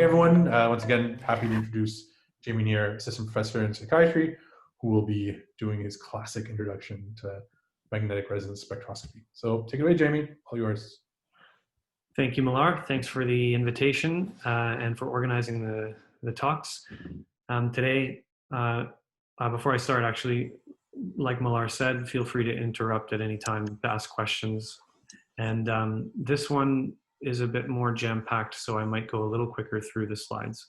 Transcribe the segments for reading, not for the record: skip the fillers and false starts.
everyone. Once again, happy to introduce Jamie Neer, Assistant Professor in Psychiatry, who will be doing his classic introduction to magnetic resonance spectroscopy. So take it away, Jamie, all yours. Thank you, Millar. Thanks for the invitation and for organizing the talks. Today, before I start, actually, like Millar said, feel free to interrupt at any time to ask questions. And this one is a bit more jam-packed, so I might go a little quicker through the slides.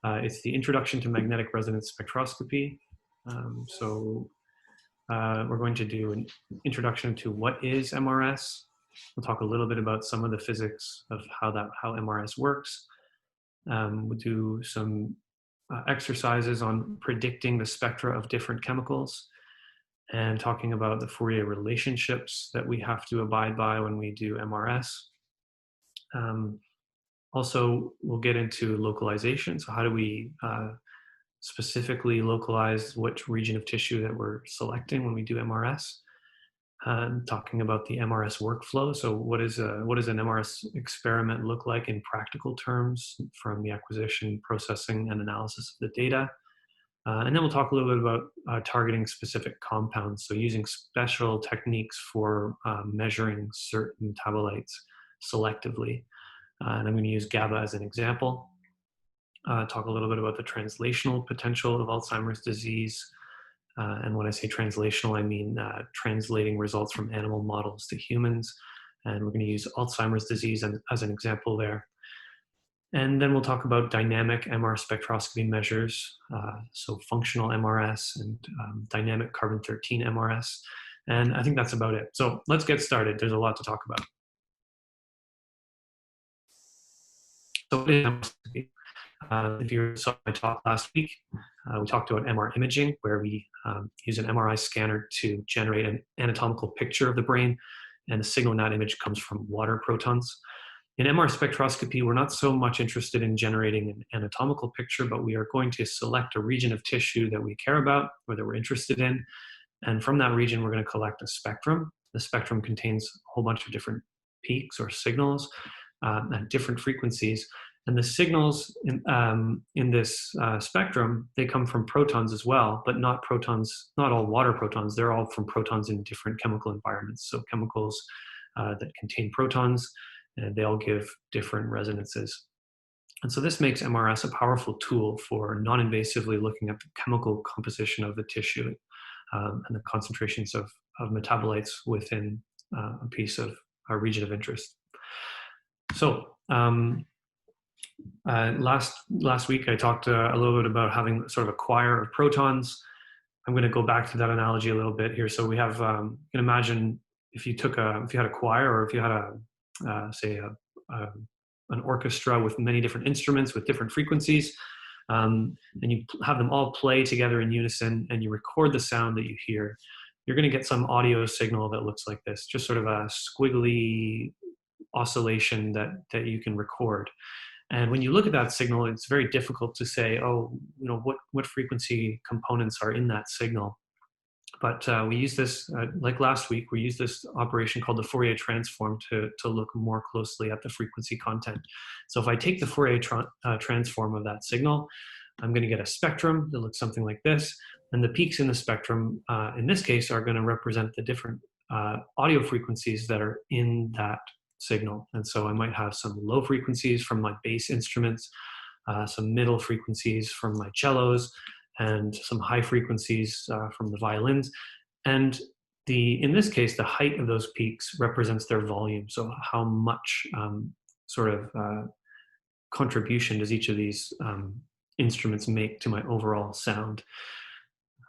It's the Introduction to Magnetic Resonance Spectroscopy. We're going to do an introduction to what is MRS. We'll talk a little bit about some of the physics of how MRS works. We'll do some exercises on predicting the spectra of different chemicals and talking about the Fourier relationships that we have to abide by when we do MRS. Also, we'll get into localization. So how do we specifically localize which region of tissue that we're selecting when we do MRS? Talking about the MRS workflow. So what does an MRS experiment look like in practical terms from the acquisition, processing, and analysis of the data? And then we'll talk a little bit about targeting specific compounds. So using special techniques for measuring certain metabolites selectively. And I'm going to use GABA as an example. Talk a little bit about the translational potential of Alzheimer's disease. And when I say translational, I mean translating results from animal models to humans. And we're going to use Alzheimer's disease as an example there. And then we'll talk about dynamic MR spectroscopy measures, so functional MRS and dynamic carbon-13 MRS. And I think that's about it. So let's get started. There's a lot to talk about. So what is MR? If you saw my talk last week, we talked about MR imaging, where we use an MRI scanner to generate an anatomical picture of the brain, and the signal in that image comes from water protons. In MR spectroscopy, we're not so much interested in generating an anatomical picture, but we are going to select a region of tissue that we care about or that we're interested in. And from that region, we're going to collect a spectrum. The spectrum contains a whole bunch of different peaks or signals at different frequencies. And the signals in this spectrum, they come from protons as well, but not protons, not all water protons. They're all from protons in different chemical environments. So chemicals that contain protons, and they all give different resonances. And so this makes MRS a powerful tool for non-invasively looking at the chemical composition of the tissue and the concentrations of metabolites within a piece of a region of interest. So last week I talked a little bit about having sort of a choir of protons. I'm going to go back to that analogy a little bit here. So we have, you can imagine if you had a choir, or if you had an orchestra with many different instruments with different frequencies, and you have them all play together in unison, and you record the sound that you hear, you're going to get some audio signal that looks like this, just sort of a squiggly oscillation that you can record. And when you look at that signal, it's very difficult to say, oh, you know, what frequency components are in that signal. But we use this, like last week, we used this operation called the Fourier transform to look more closely at the frequency content. So if I take the Fourier transform of that signal, I'm going to get a spectrum that looks something like this. And the peaks in the spectrum, in this case, are going to represent the different audio frequencies that are in that signal. And so I might have some low frequencies from my bass instruments, some middle frequencies from my cellos, and some high frequencies from the violins. And in this case, the height of those peaks represents their volume. So how much contribution does each of these instruments make to my overall sound?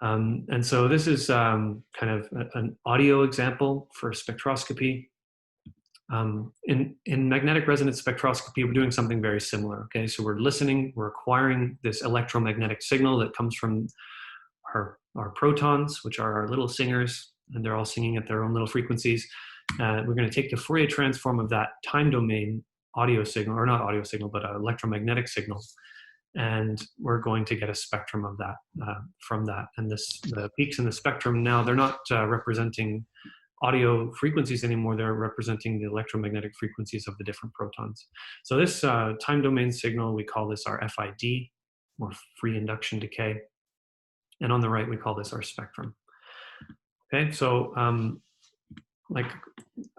And so this is kind of an audio example for spectroscopy. In magnetic resonance spectroscopy, we're doing something very similar. Okay, so we're listening, we're acquiring this electromagnetic signal that comes from our protons, which are our little singers, and they're all singing at their own little frequencies. We're going to take the Fourier transform of that time domain audio signal, or not audio signal, but an electromagnetic signal, and we're going to get a spectrum of that from that. And the peaks in the spectrum now, they're not representing audio frequencies anymore. They're representing the electromagnetic frequencies of the different protons. So this time domain signal, we call this our FID, or free induction decay. And on the right, we call this our spectrum. Okay, so like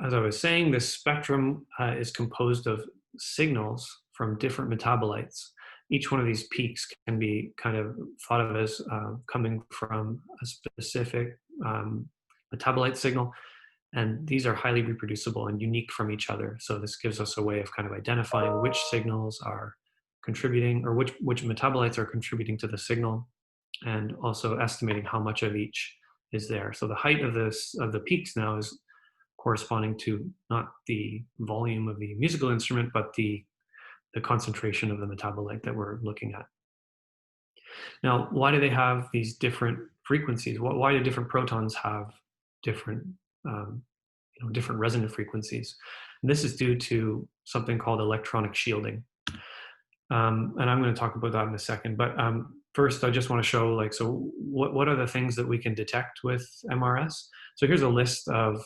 as I was saying, this spectrum is composed of signals from different metabolites. Each one of these peaks can be kind of thought of as coming from a specific metabolite signal, and these are highly reproducible and unique from each other. So this gives us a way of kind of identifying which signals are contributing, or which metabolites are contributing to the signal, and also estimating how much of each is there. So the height of the peaks now is corresponding to not the volume of the musical instrument, but the concentration of the metabolite that we're looking at. Now, why do they have these different frequencies? Why do different protons have different, different resonant frequencies? And this is due to something called electronic shielding. And I'm going to talk about that in a second. But first, I just want to show, so what are the things that we can detect with MRS? So here's a list of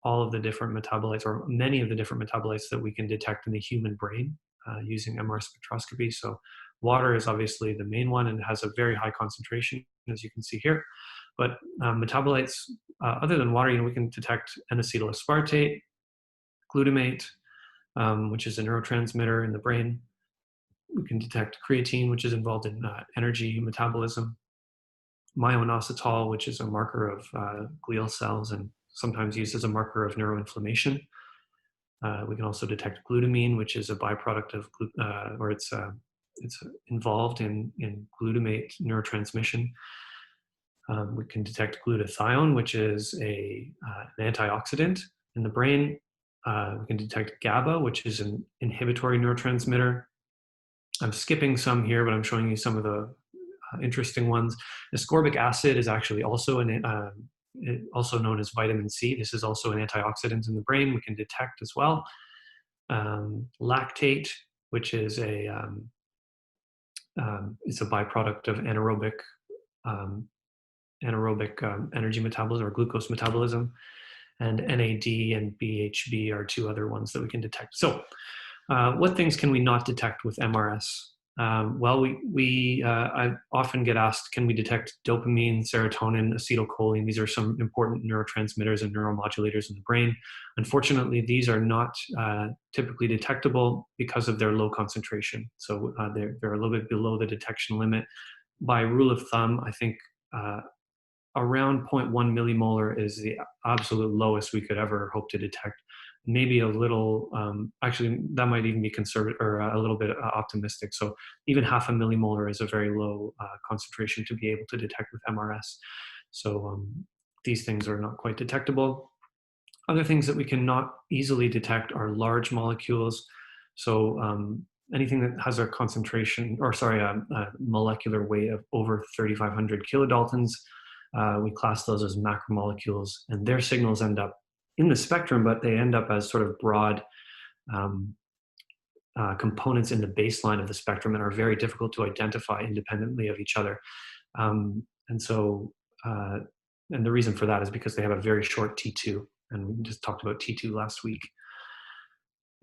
all of the different metabolites, or many of the different metabolites that we can detect in the human brain using MR spectroscopy. So water is obviously the main one and has a very high concentration, as you can see here. But metabolites, other than water, we can detect N-acetyl aspartate, glutamate, which is a neurotransmitter in the brain. We can detect creatine, which is involved in energy metabolism, myoinositol, which is a marker of glial cells and sometimes used as a marker of neuroinflammation. We can also detect glutamine, which is a byproduct of, or it's involved in glutamate neurotransmission. We can detect glutathione, which is an antioxidant in the brain. We can detect GABA, which is an inhibitory neurotransmitter. I'm skipping some here, but I'm showing you some of the interesting ones. Ascorbic acid is actually also also known as vitamin C. This is also an antioxidant in the brain. We can detect as well. Lactate, which is it's a byproduct of anaerobic energy metabolism, or glucose metabolism. And NAD and BHB are two other ones that we can detect. So what things can we not detect with MRS? Well, I often get asked, can we detect dopamine, serotonin, acetylcholine? These are some important neurotransmitters and neuromodulators in the brain. Unfortunately, these are not typically detectable because of their low concentration. So they're a little bit below the detection limit. By rule of thumb, I think around 0.1 millimolar is the absolute lowest we could ever hope to detect. Maybe a little, actually that might even be conservative, or a little bit optimistic. So even 0.5 millimolar is a very low concentration to be able to detect with MRS. So these things are not quite detectable. Other things that we cannot easily detect are large molecules. So anything that has a concentration, or sorry, a molecular weight of over 3,500 kilodaltons, we class those as macromolecules, and their signals end up in the spectrum, but they end up as sort of broad components in the baseline of the spectrum and are very difficult to identify independently of each other. And the reason for that is because they have a very short T2, and we just talked about T2 last week.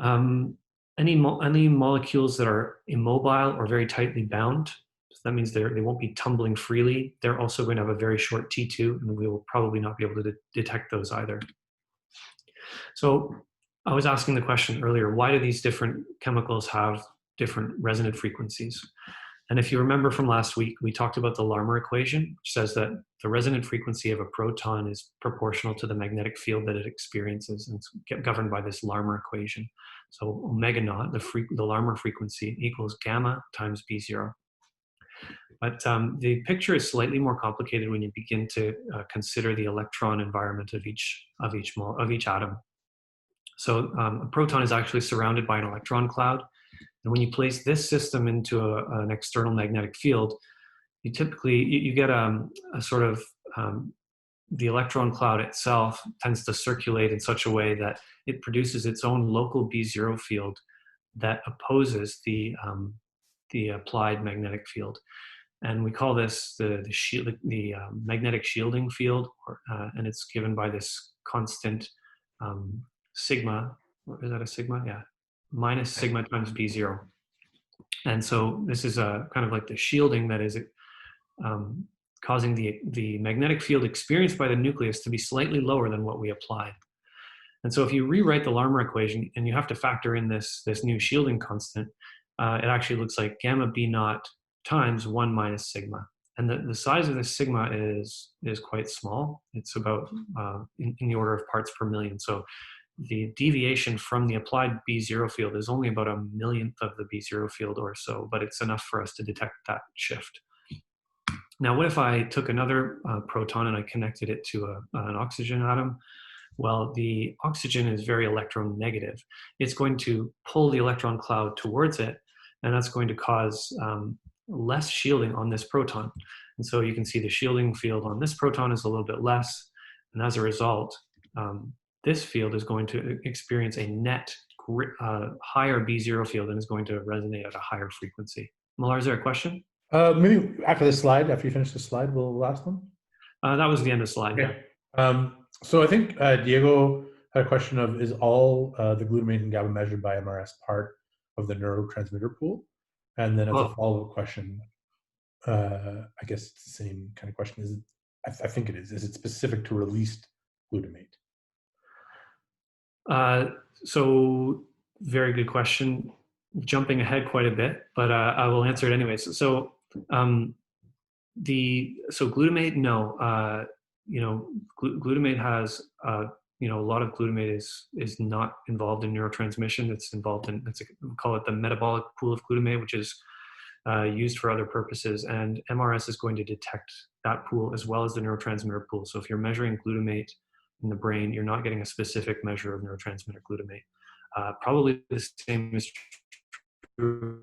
Any molecules that are immobile or very tightly bound, so that means they won't be tumbling freely, they're also going to have a very short T2, and we will probably not be able to detect those either. So I was asking the question earlier, why do these different chemicals have different resonant frequencies? And if you remember from last week, we talked about the Larmor equation, which says that the resonant frequency of a proton is proportional to the magnetic field that it experiences, and it's governed by this Larmor equation. So omega naught, the Larmor frequency, equals gamma times B0. But the picture is slightly more complicated when you begin to consider the electron environment of each atom. So a proton is actually surrounded by an electron cloud. And when you place this system into an external magnetic field, you typically, you get a sort of, the electron cloud itself tends to circulate in such a way that it produces its own local B0 field that opposes the applied magnetic field. And we call this the magnetic shielding field, and it's given by this constant sigma. Is that a sigma? Yeah, minus sigma times B0. And so this is a kind of like the shielding that is causing the magnetic field experienced by the nucleus to be slightly lower than what we applied. And so if you rewrite the Larmor equation and you have to factor in this new shielding constant, it actually looks like gamma B naught times 1 minus sigma. And the size of this sigma is quite small. It's about in the order of parts per million. So the deviation from the applied B0 field is only about a millionth of the B0 field or so, but it's enough for us to detect that shift. Now, what if I took another proton and I connected it to an oxygen atom? Well, the oxygen is very electronegative. It's going to pull the electron cloud towards it, and that's going to cause less shielding on this proton. And so you can see the shielding field on this proton is a little bit less, and as a result, this field is going to experience a net higher B0 field and is going to resonate at a higher frequency. Millar, is there a question? Maybe after this slide, after you finish the slide, we'll last one. That was the end of the slide. Okay. So I think Diego had a question of, is all the glutamate and GABA measured by MRS part of the neurotransmitter pool? And then as a follow-up question, I guess it's the same kind of question. Is it, I think it is it specific to released glutamate? So very good question. Jumping ahead quite a bit, but I will answer it anyways. So glutamate, no. Glutamate has, a lot of glutamate is not involved in neurotransmission. It's involved in, we call it the metabolic pool of glutamate, which is used for other purposes. And MRS is going to detect that pool as well as the neurotransmitter pool. So if you're measuring glutamate in the brain, you're not getting a specific measure of neurotransmitter glutamate. Probably the same is true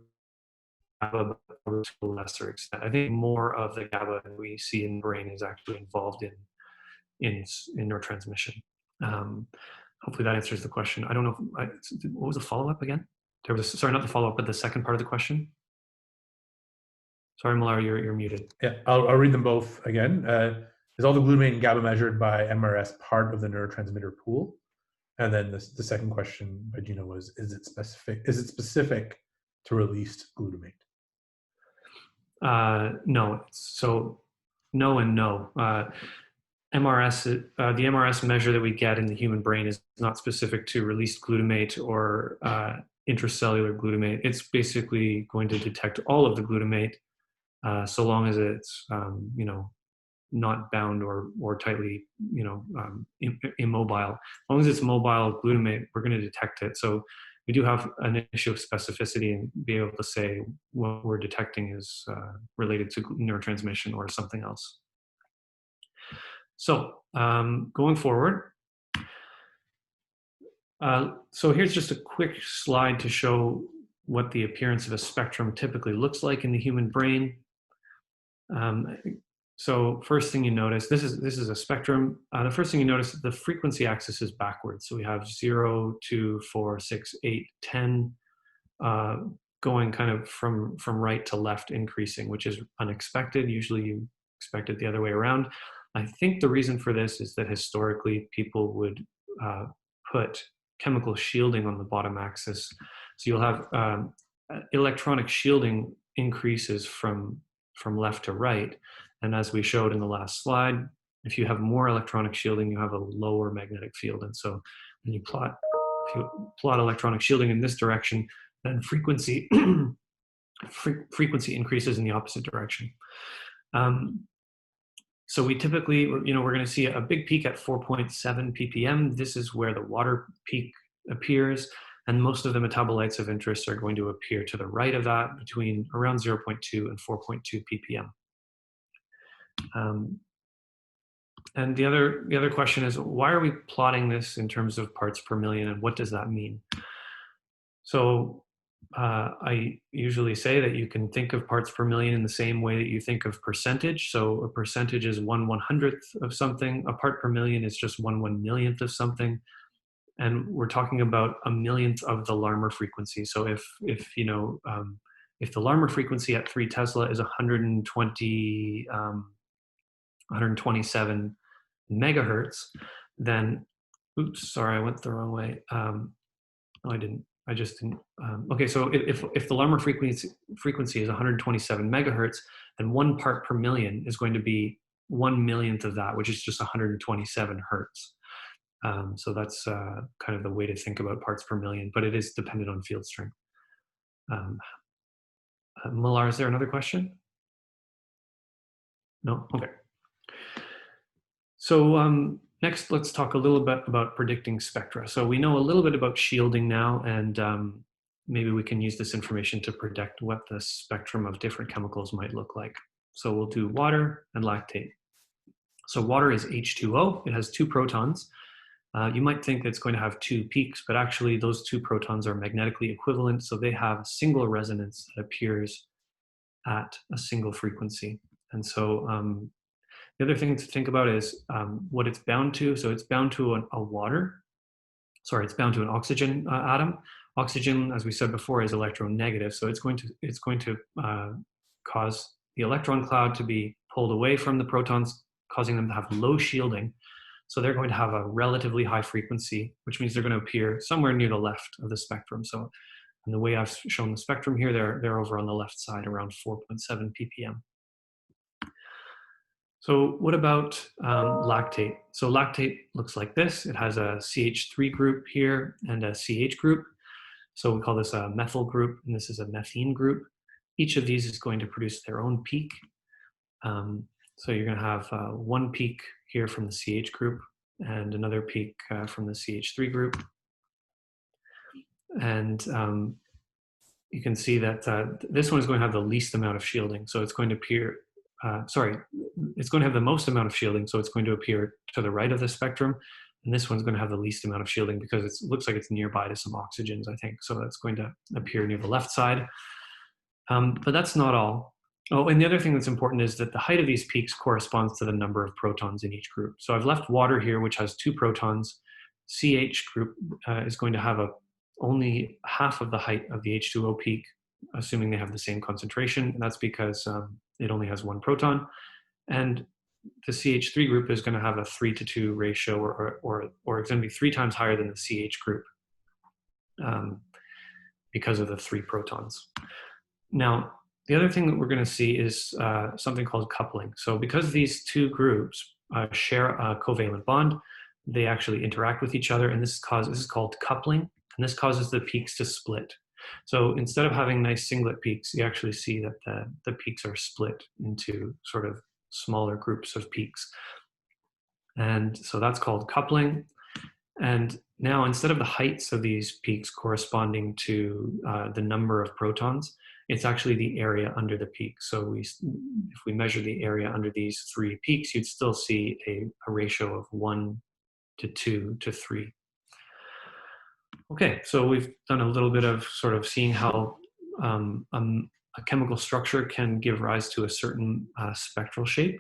GABA, to a lesser extent. I think more of the GABA we see in the brain is actually involved in neurotransmission. Hopefully that answers the question. I don't know. What was the follow-up again? Sorry, not the follow-up, but the second part of the question. Sorry, Millar, you're muted. Yeah, I'll read them both again. Is all the glutamate and GABA measured by MRS part of the neurotransmitter pool? And then the second question by Gina was, is it specific to released glutamate? No. So no and no. MRS, the MRS measure that we get in the human brain is not specific to released glutamate or intracellular glutamate. It's basically going to detect all of the glutamate, so long as it's not bound or tightly immobile. As long as it's mobile glutamate, we're going to detect it. So we do have an issue of specificity and be able to say what we're detecting is related to neurotransmission or something else. So going forward, so here's just a quick slide to show what the appearance of a spectrum typically looks like in the human brain. So first thing you notice, this is a spectrum. The first thing you notice, the frequency axis is backwards. So we have 0, 2, 4, 6, 8, 10, going kind of from right to left, increasing, which is unexpected. Usually you expect it the other way around. I think the reason for this is that historically people would put chemical shielding on the bottom axis. So you'll have electronic shielding increases from left to right. And as we showed in the last slide, if you have more electronic shielding, you have a lower magnetic field. And so when you plot electronic shielding in this direction, then frequency increases in the opposite direction. So we typically, we're going to see a big peak at 4.7 ppm. This is where the water peak appears, and most of the metabolites of interest are going to appear to the right of that, between around 0.2 and 4.2 ppm. And the other question is, why are we plotting this in terms of parts per million, and what does that mean? So I usually say that you can think of parts per million in the same way that you think of percentage. So a percentage is 1/100th of something. A part per million is just 1/1,000,000th of something. And we're talking about a millionth of the Larmor frequency. So if if the Larmor frequency at 3 Tesla is 127 megahertz, then, oops, sorry, I went the wrong way. No, I didn't. I just didn't. Okay, so if the Larmor frequency is 127 megahertz, then 1 part per million is going to be 1/1,000,000th of that, which is just 127 hertz. So that's kind of the way to think about parts per million, but it is dependent on field strength. Malar, is there another question? No? Okay. So next, let's talk a little bit about predicting spectra. So we know a little bit about shielding now, and maybe we can use this information to predict what the spectrum of different chemicals might look like. So we'll do water and lactate. So water is H2O. It has 2 protons. You might think it's going to have 2 peaks, but actually those 2 protons are magnetically equivalent, so they have a single resonance that appears at a single frequency. And so the other thing to think about is what it's bound to. So it's bound to it's bound to an oxygen atom. Oxygen, as we said before, is electronegative, so it's going to cause the electron cloud to be pulled away from the protons, causing them to have low shielding. So they're going to have a relatively high frequency, which means they're going to appear somewhere near the left of the spectrum. So in the way I've shown the spectrum here, they're over on the left side around 4.7 ppm. So what about lactate? So lactate looks like this. It has a CH3 group here and a CH group. So we call this a methyl group, and this is a methene group. Each of these is going to produce their own peak. So you're going to have 1 peak here from the CH group and another peak from the CH3 group. And you can see that this one is going to have the least amount of shielding. So it's going to appear, it's going to have the most amount of shielding. So it's going to appear to the right of the spectrum. And this one's going to have the least amount of shielding because it looks like it's nearby to some oxygens, I think. So that's going to appear near the left side. But that's not all. Oh, and the other thing that's important is that the height of these peaks corresponds to the number of protons in each group. So I've left water here, which has 2 protons. CH group is going to have only half of the height of the H2O peak, assuming they have the same concentration. And that's because it only has 1 proton. And the CH3 group is going to have a 3:2 ratio, or it's going to be 3 times higher than the CH group because of the 3 protons. Now, the other thing that we're going to see is something called coupling. So because these 2 groups share a covalent bond, they actually interact with each other, and this is called coupling, and this causes the peaks to split. So instead of having nice singlet peaks, you actually see that the peaks are split into sort of smaller groups of peaks. And so that's called coupling. And now instead of the heights of these peaks corresponding to the number of protons, it's actually the area under the peak. So if we measure the area under these 3 peaks, you'd still see a ratio of 1 to 2 to 3. Okay, so we've done a little bit of sort of seeing how a chemical structure can give rise to a certain spectral shape.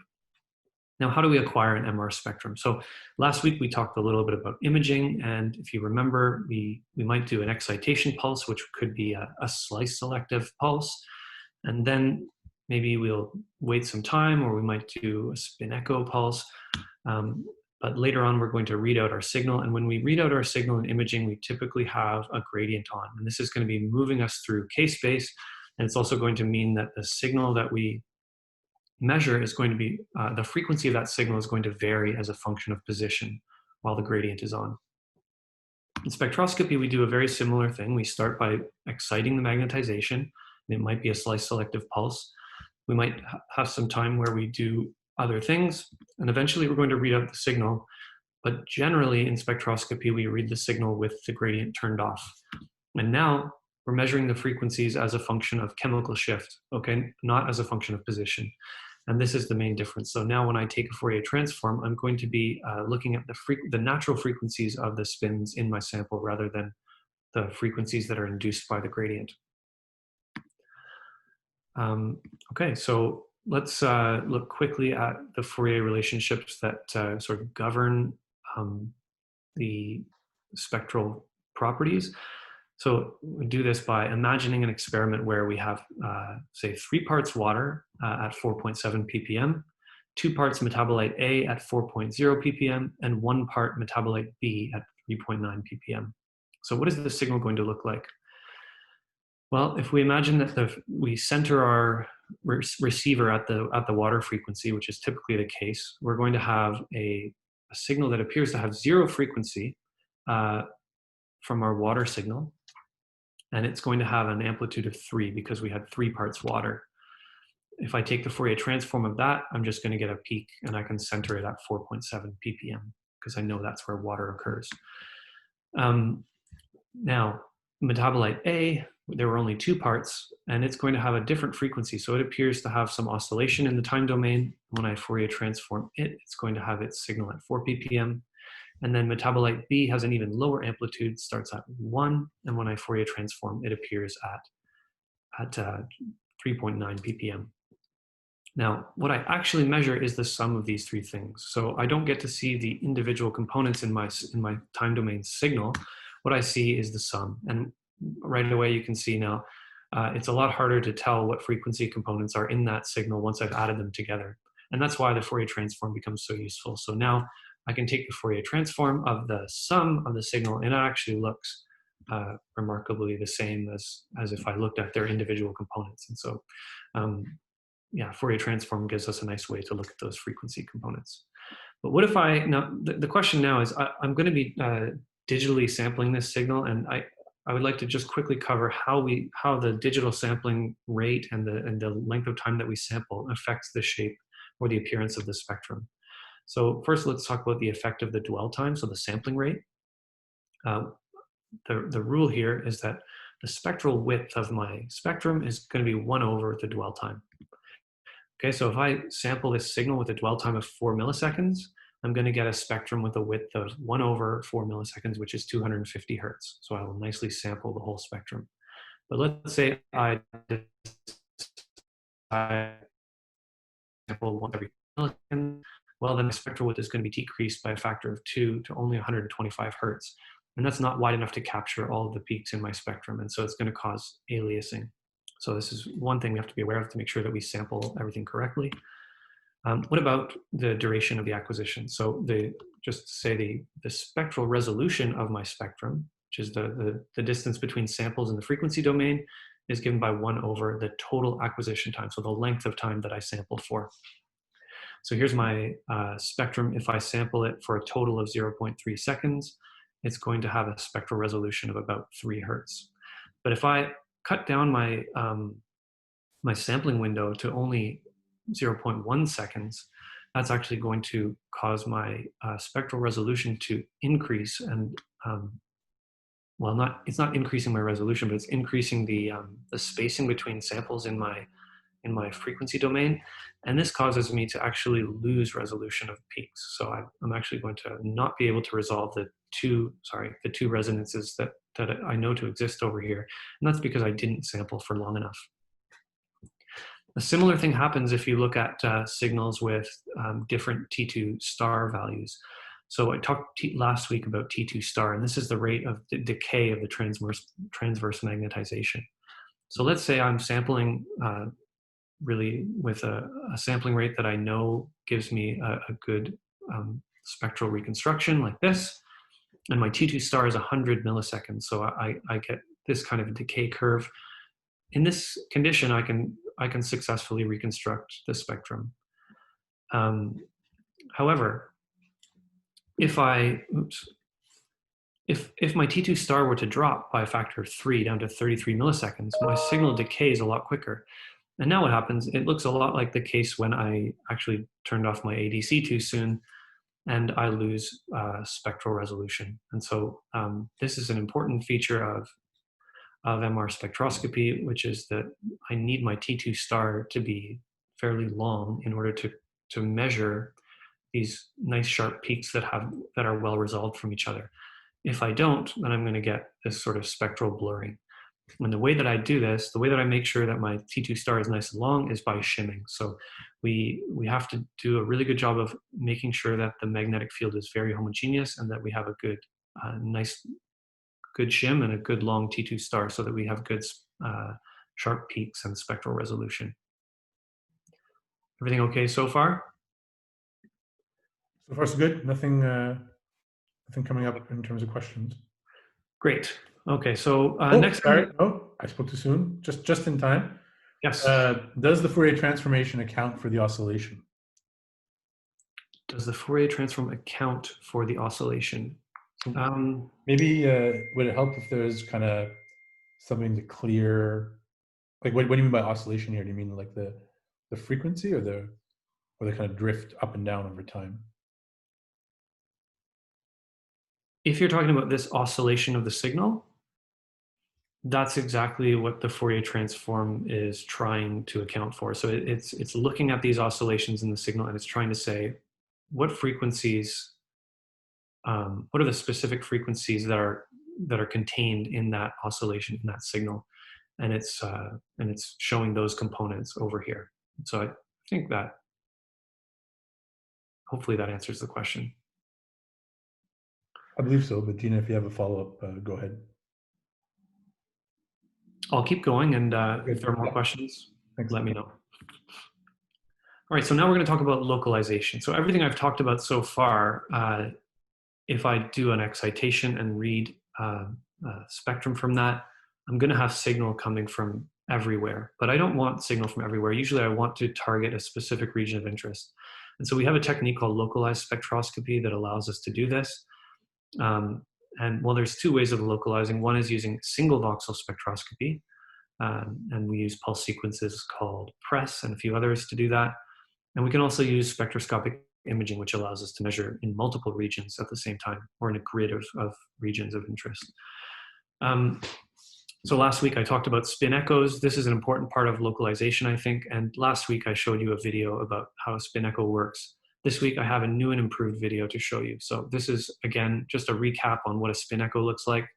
Now, how do we acquire an MR spectrum? So last week we talked a little bit about imaging, and if you remember, we might do an excitation pulse, which could be a slice selective pulse, and then maybe we'll wait some time, or we might do a spin echo pulse. But later on, we're going to read out our signal, and when we read out our signal in imaging, we typically have a gradient on, and this is going to be moving us through K-space, and it's also going to mean that the signal that we measure is going to be, the frequency of that signal is going to vary as a function of position while the gradient is on. In spectroscopy, we do a very similar thing. We start by exciting the magnetization, and it might be a slice selective pulse. We might have some time where we do other things, and eventually we're going to read out the signal. But generally in spectroscopy, we read the signal with the gradient turned off. And now we're measuring the frequencies as a function of chemical shift, okay, not as a function of position. And this is the main difference. So now when I take a Fourier transform, I'm going to be looking at the natural frequencies of the spins in my sample rather than the frequencies that are induced by the gradient. Okay, so let's look quickly at the Fourier relationships that sort of govern the spectral properties. So we do this by imagining an experiment where we have, say, 3 parts water at 4.7 ppm, 2 parts metabolite A at 4.0 ppm, and 1 part metabolite B at 3.9 ppm. So what is the signal going to look like? Well, if we imagine that we center our receiver at the water frequency, which is typically the case, we're going to have a signal that appears to have 0 frequency from our water signal, and it's going to have an amplitude of 3 because we had 3 parts water. If I take the Fourier transform of that, I'm just going to get a peak, and I can center it at 4.7 ppm because I know that's where water occurs. Now, metabolite A, there were only 2 parts, and it's going to have a different frequency. So it appears to have some oscillation in the time domain. When I Fourier transform it, it's going to have its signal at 4 ppm. And then metabolite B has an even lower amplitude, starts at 1, and when I Fourier transform, it appears at 3.9 ppm. Now, what I actually measure is the sum of these 3 things. So I don't get to see the individual components in my time domain signal. What I see is the sum. And right away you can see now, it's a lot harder to tell what frequency components are in that signal once I've added them together. And that's why the Fourier transform becomes so useful. So now I can take the Fourier transform of the sum of the signal, and it actually looks remarkably the same as if I looked at their individual components. And so, yeah, Fourier transform gives us a nice way to look at those frequency components. But what if now the question now is, I'm going to be digitally sampling this signal, and I would like to just quickly cover how the digital sampling rate and the length of time that we sample affects the shape or the appearance of the spectrum. So first, let's talk about the effect of the dwell time, so the sampling rate. The rule here is that the spectral width of my spectrum is going to be 1 over the dwell time. Okay, so if I sample this signal with a dwell time of 4 milliseconds, I'm going to get a spectrum with a width of 1 over 4 milliseconds, which is 250 hertz. So I will nicely sample the whole spectrum. But let's say I sample 1 every millisecond. Well, then the spectral width is going to be decreased by a factor of 2 to only 125 hertz. And that's not wide enough to capture all of the peaks in my spectrum. And so it's going to cause aliasing. So this is one thing we have to be aware of to make sure that we sample everything correctly. What about the duration of the acquisition? So just to say the spectral resolution of my spectrum, which is the distance between samples in the frequency domain, is given by 1 over the total acquisition time, so the length of time that I sampled for. So here's my spectrum. If I sample it for a total of 0.3 seconds, it's going to have a spectral resolution of about 3 hertz. But if I cut down my, my sampling window to only 0.1 seconds, that's actually going to cause my spectral resolution to increase. And well, it's not increasing my resolution, but it's increasing the spacing between samples in my frequency domain. And this causes me to actually lose resolution of peaks. So I'm actually going to not be able to resolve the two resonances that I know to exist over here. And that's because I didn't sample for long enough. A similar thing happens if you look at signals with different T2 star values. So I talked last week about T2 star, and this is the rate of the decay of the transverse magnetization. So let's say I'm sampling really with a sampling rate that I know gives me a good spectral reconstruction like this, and my T2 star is 100 milliseconds. So I get this kind of decay curve. In this condition, I can successfully reconstruct the spectrum. However, if my T2 star were to drop by a factor of 3 down to 33 milliseconds, my signal decays a lot quicker. And now what happens, it looks a lot like the case when I actually turned off my ADC too soon, and I lose spectral resolution. And so this is an important feature of MR spectroscopy, which is that I need my T2 star to be fairly long in order to measure these nice sharp peaks that are well resolved from each other. If I don't, then I'm going to get this sort of spectral blurring. And the way that I do this, the way that I make sure that my T2 star is nice and long, is by shimming. So we have to do a really good job of making sure that the magnetic field is very homogeneous and that we have a good, nice good shim and a good long T2 star so that we have good sharp peaks and spectral resolution. Everything okay so far? So far, so good. Nothing coming up in terms of questions. Great. Okay, so next. Sorry. Oh, I spoke too soon. Just in time. Yes. Does the Fourier transformation account for the oscillation? Does the Fourier transform account for the oscillation? Maybe would it help if there's kind of something to clear? Like, what do you mean by oscillation here? Do you mean like the frequency or the kind of drift up and down over time? If you're talking about this oscillation of the signal, that's exactly what the Fourier transform is trying to account for. So it's looking at these oscillations in the signal, and it's trying to say what frequencies, what are the specific frequencies that are contained in that oscillation, in that signal, and it's showing those components over here. So I think that hopefully that answers the question. I believe so, but Gina, if you have a follow-up, go ahead. I'll keep going, and if there are more questions, let me know. All right, so now we're going to talk about localization. So everything I've talked about so far, if I do an excitation and read spectrum from that, I'm going to have signal coming from everywhere, but I don't want signal from everywhere. Usually I want to target a specific region of interest. And so we have a technique called localized spectroscopy that allows us to do this. And well, there's two ways of localizing. One is using single voxel spectroscopy, and we use pulse sequences called PRESS and a few others to do that. And we can also use spectroscopic imaging, which allows us to measure in multiple regions at the same time, or in a grid of regions of interest. So last week I talked about spin echoes. This is an important part of localization, I think. And last week I showed you a video about how a spin echo works. This week I have a new and improved video to show you. So this is, again, just a recap on what a spin echo looks like.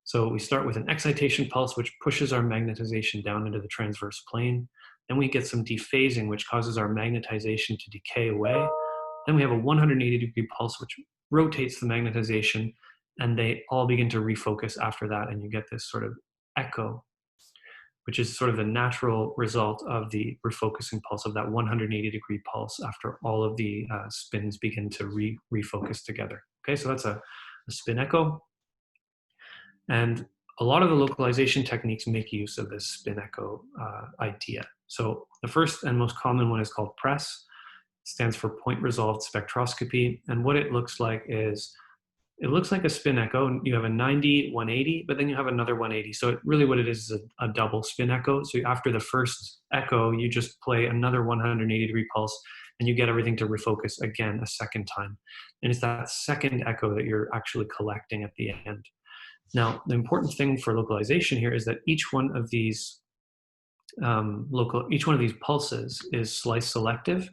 So we start with an excitation pulse, which pushes our magnetization down into the transverse plane. Then we get some dephasing, which causes our magnetization to decay away. Then we have a 180-degree pulse, which rotates the magnetization, and they all begin to refocus after that, and you get this sort of echo, which is sort of the natural result of the refocusing pulse of that 180-degree pulse after all of the spins begin to refocus together. Okay, so that's a spin echo. And a lot of the localization techniques make use of this spin echo idea. So the first and most common one is called PRESS. It stands for point resolved spectroscopy. And what it looks like is, it looks like a spin echo. You have a 90, 180, but then you have another 180. So really what it is a double spin echo. So after the first echo, you just play another 180-degree pulse, and you get everything to refocus again a second time. And it's that second echo that you're actually collecting at the end. Now, the important thing for localization here is that each one of these pulses is slice selective,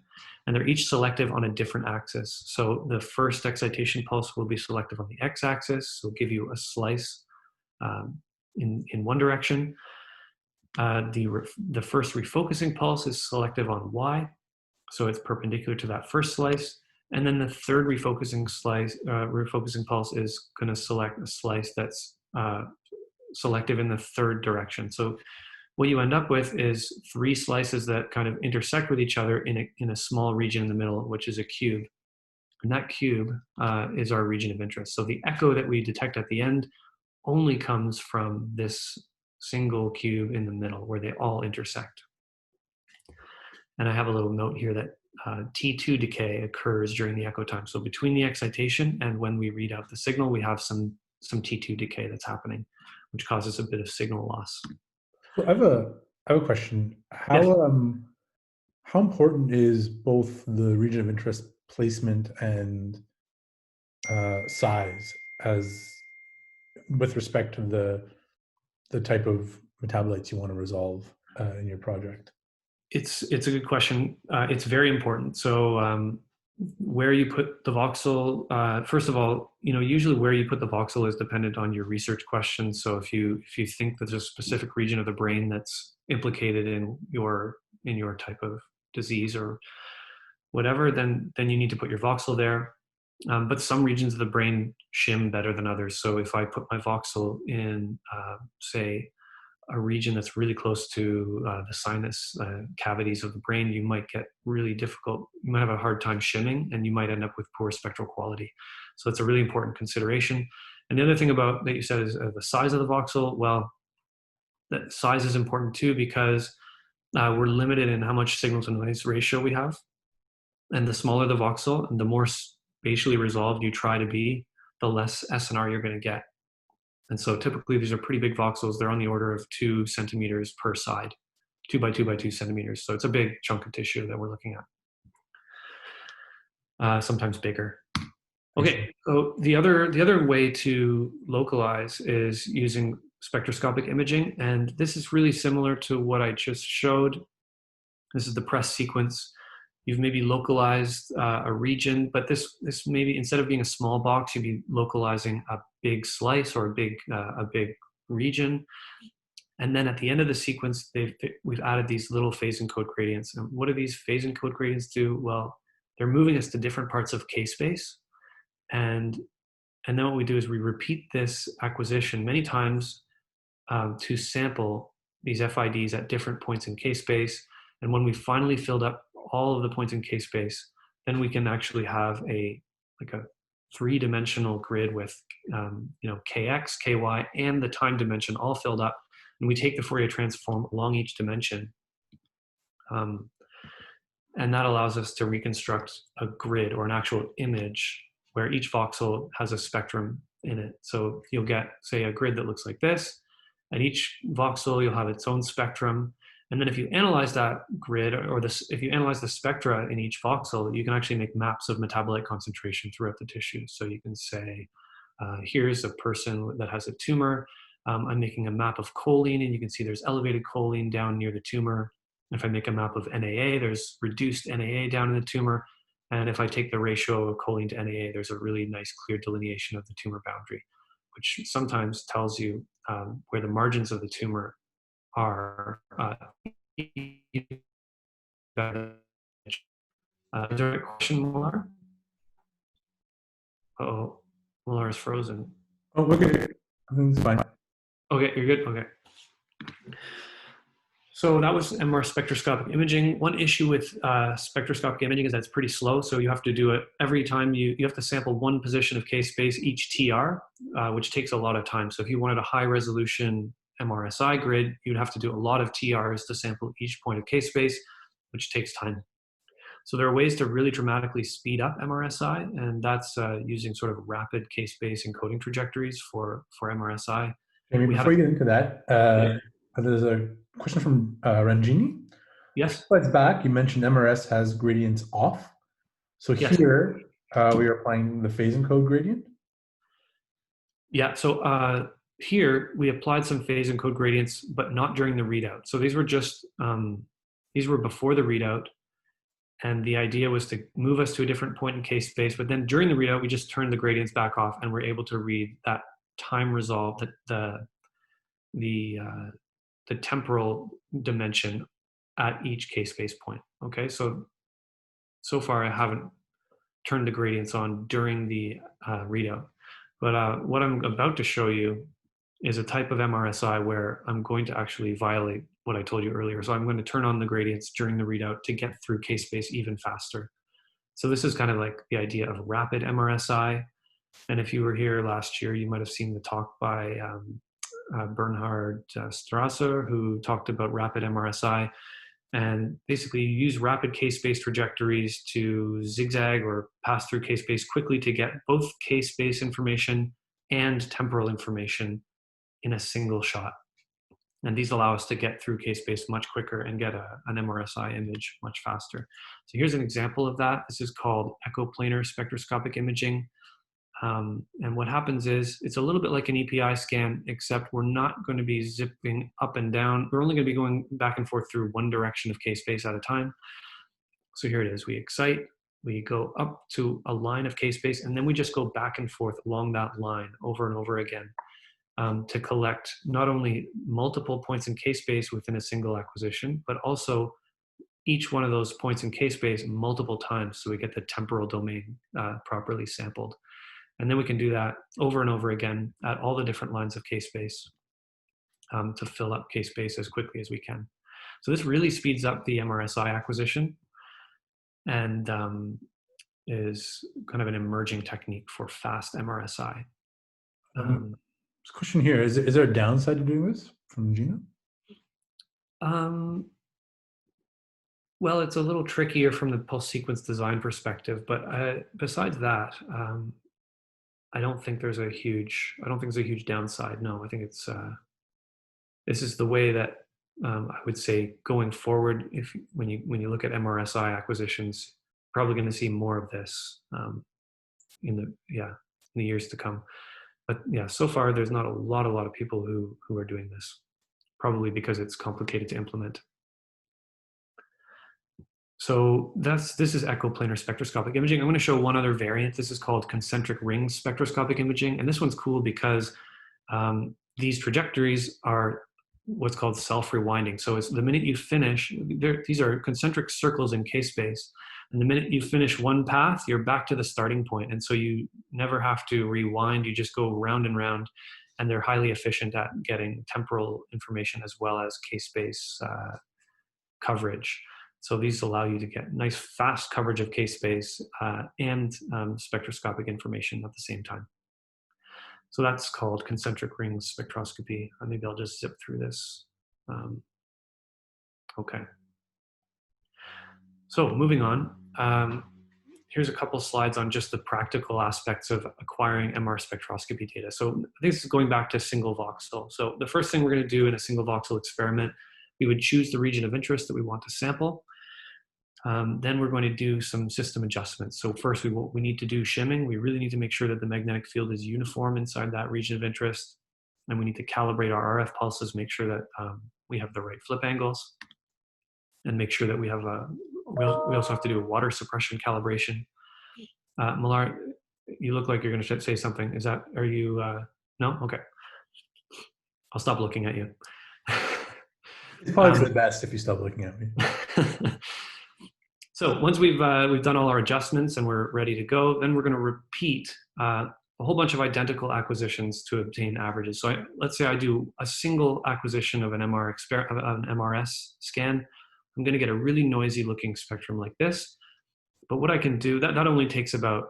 and they're each selective on a different axis. So the first excitation pulse will be selective on the x-axis, so it'll give you a slice in one direction. The first refocusing pulse is selective on y, so it's perpendicular to that first slice. And then the third refocusing pulse is going to select a slice that's selective in the third direction. So what you end up with is three slices that kind of intersect with each other in a small region in the middle, which is a cube. And that cube is our region of interest. So the echo that we detect at the end only comes from this single cube in the middle where they all intersect. And I have a little note here that T2 decay occurs during the echo time. So between the excitation and when we read out the signal, we have some T2 decay that's happening, which causes a bit of signal loss. So I have a question. How important is both the region of interest placement and size as with respect to the type of metabolites you want to resolve in your project? It's a good question. It's very important. So where you put the voxel, first of all, usually where you put the voxel is dependent on your research questions. So if you think that there's a specific region of the brain that's implicated in your type of disease or whatever, then you need to put your voxel there. but some regions of the brain shim better than others. So if I put my voxel in, say, a region that's really close to the sinus cavities of the brain, you might get really difficult, you might have a hard time shimming, and you might end up with poor spectral quality. So it's a really important consideration. And the other thing about that you said is the size of the voxel. Well, that size is important too, because we're limited in how much signal to noise ratio we have. And the smaller the voxel and the more spatially resolved you try to be, the less SNR you're going to get. And so typically these are pretty big voxels. They're on the order of 2 centimeters per side, 2 by 2 by 2 centimeters. So it's a big chunk of tissue that we're looking at, sometimes bigger. Okay, so the other way to localize is using spectroscopic imaging. And this is really similar to what I just showed. This is the press sequence. You've maybe localized a region, but this maybe, instead of being a small box, you'd be localizing a big slice or a big region. And then at the end of the sequence, we've added these little phase encode gradients. And what do these phase encode gradients do? Well, they're moving us to different parts of K-space. And then what we do is we repeat this acquisition many times to sample these FIDs at different points in K-space. And when we finally filled up all of the points in K-space, then we can actually have a 3-dimensional grid with kx, ky, and the time dimension all filled up. And we take the Fourier transform along each dimension. And that allows us to reconstruct a grid or an actual image where each voxel has a spectrum in it. So you'll get, say, a grid that looks like this. At each voxel, you'll have its own spectrum. And then if you analyze that grid, if you analyze the spectra in each voxel, you can actually make maps of metabolite concentration throughout the tissue. So you can say, here's a person that has a tumor. I'm making a map of choline, and you can see there's elevated choline down near the tumor. If I make a map of NAA, there's reduced NAA down in the tumor. And if I take the ratio of choline to NAA, there's a really nice clear delineation of the tumor boundary, which sometimes tells you where the margins of the tumor are. Is there a question, Muller? Uh-oh, Muller is frozen. Oh, okay. Everything's fine. Okay, you're good? Okay. So that was MR spectroscopic imaging. One issue with spectroscopic imaging is that it's pretty slow. So you have to do it every time you have to sample one position of K-space each TR, which takes a lot of time. So if you wanted a high resolution MRSI grid, you'd have to do a lot of TRs to sample each point of K-space, which takes time. So there are ways to really dramatically speed up MRSI, and that's using sort of rapid K-space encoding trajectories for MRSI. Maybe before you get into that, there's a question from Ranjini. Yes. Slides back, you mentioned MRS has gradients off. So yes. Here, we are applying the phase encode gradient. Yeah, so here we applied some phase encode gradients, but not during the readout. So these were just, these were before the readout. And the idea was to move us to a different point in K-space. But then during the readout, we just turned the gradients back off, and we're able to read that time resolve, the temporal dimension at each K-space point. Okay, so far I haven't turned the gradients on during the readout. But what I'm about to show you is a type of MRSI where I'm going to actually violate what I told you earlier. So I'm going to turn on the gradients during the readout to get through K-space even faster. So this is kind of like the idea of rapid MRSI. And if you were here last year, you might have seen the talk by Bernhard Strasser, who talked about rapid MRSI. And basically you use rapid K-space trajectories to zigzag or pass through K-space quickly to get both K-space information and temporal information in a single shot. And these allow us to get through K-space much quicker and get an MRSI image much faster. So here's an example of that. This is called Echo-planar spectroscopic imaging. And what happens is it's a little bit like an EPI scan, except we're not going to be zipping up and down. We're only going to be going back and forth through one direction of K-space at a time. So here it is. We excite, we go up to a line of K-space, and then we just go back and forth along that line over and over again to collect not only multiple points in K-space within a single acquisition, but also each one of those points in K-space multiple times so we get the temporal domain properly sampled. And then we can do that over and over again at all the different lines of K-space to fill up K-space as quickly as we can. So this really speeds up the MRSI acquisition and is kind of an emerging technique for fast MRSI. Question here, is there a downside to doing this from Gina? Well, it's a little trickier from the pulse sequence design perspective, but besides that, I don't think there's a huge downside. No, I think it's this is the way that I would say going forward. When you look at MRSI acquisitions, probably going to see more of this in the years to come. But yeah, so far there's not a lot of people who are doing this, probably because it's complicated to implement. So this is echo-planar spectroscopic imaging. I'm going to show one other variant. This is called concentric ring spectroscopic imaging. And this one's cool because these trajectories are what's called self-rewinding. So it's the minute you finish, these are concentric circles in K-space. And the minute you finish one path, you're back to the starting point. And so you never have to rewind. You just go round and round. And they're highly efficient at getting temporal information as well as K-space coverage. So these allow you to get nice fast coverage of K-space and spectroscopic information at the same time. So that's called concentric ring spectroscopy. Maybe I'll just zip through this. Okay. So moving on, here's a couple slides on just the practical aspects of acquiring MR spectroscopy data. So this is going back to single voxel. So the first thing we're going to do in a single voxel experiment, we would choose the region of interest that we want to sample. Then we're going to do some system adjustments. So first we need to do shimming. We really need to make sure that the magnetic field is uniform inside that region of interest. And we need to calibrate our RF pulses, make sure that we have the right flip angles, and make sure that we have we also have to do a water suppression calibration. Millar, you look like you're going to say something. Are you, no? Okay. I'll stop looking at you. It's probably for the best if you stop looking at me. So once we've done all our adjustments and we're ready to go, then we're going to repeat a whole bunch of identical acquisitions to obtain averages. So let's say I do a single acquisition of an MRS scan. I'm going to get a really noisy looking spectrum like this. But what I can do, that only takes about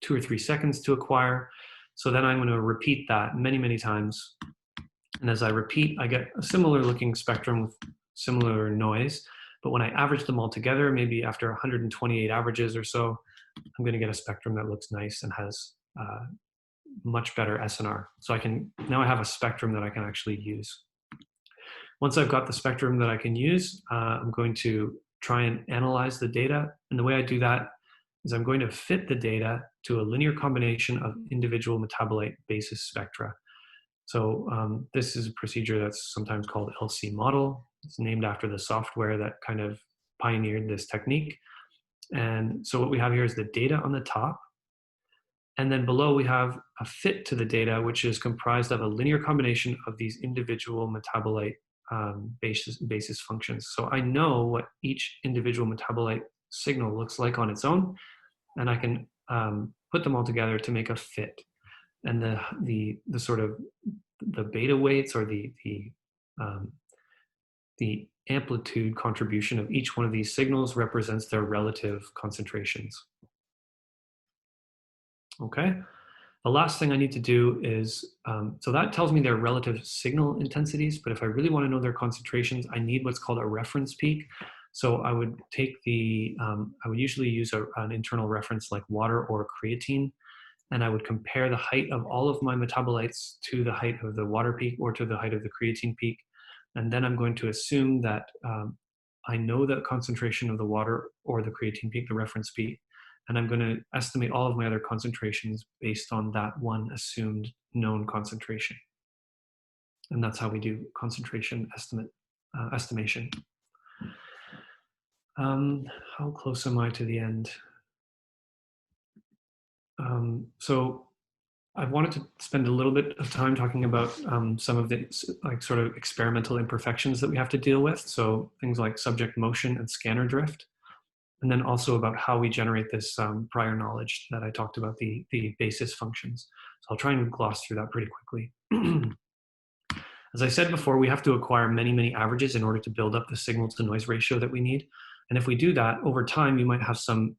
2 or 3 seconds to acquire. So then I'm going to repeat that many, many times. And as I repeat, I get a similar looking spectrum with similar noise. But when I average them all together, maybe after 128 averages or so, I'm going to get a spectrum that looks nice and has much better SNR. So now I have a spectrum that I can actually use. Once I've got the spectrum that I can use, I'm going to try and analyze the data. And the way I do that is I'm going to fit the data to a linear combination of individual metabolite basis spectra. So this is a procedure that's sometimes called LC model. It's named after the software that kind of pioneered this technique. And so what we have here is the data on the top. And then below we have a fit to the data, which is comprised of a linear combination of these individual metabolite basis functions. So I know what each individual metabolite signal looks like on its own, and I can put them all together to make a fit. And the sort of the beta weights or the amplitude contribution of each one of these signals represents their relative concentrations. Okay. The last thing I need to do is, so that tells me their relative signal intensities, but if I really want to know their concentrations, I need what's called a reference peak. So I would take I would usually use an internal reference like water or creatine, and I would compare the height of all of my metabolites to the height of the water peak or to the height of the creatine peak. And then I'm going to assume that I know the concentration of the water or the creatine peak, the reference peak, and I'm going to estimate all of my other concentrations based on that one assumed known concentration. And that's how we do concentration estimation. How close am I to the end? So I wanted to spend a little bit of time talking about some of the like sort of experimental imperfections that we have to deal with. So things like subject motion and scanner drift, and then also about how we generate this prior knowledge that I talked about, the basis functions. So I'll try and gloss through that pretty quickly. As I said before, we have to acquire many, many averages in order to build up the signal to noise ratio that we need. And if we do that, over time, you might have some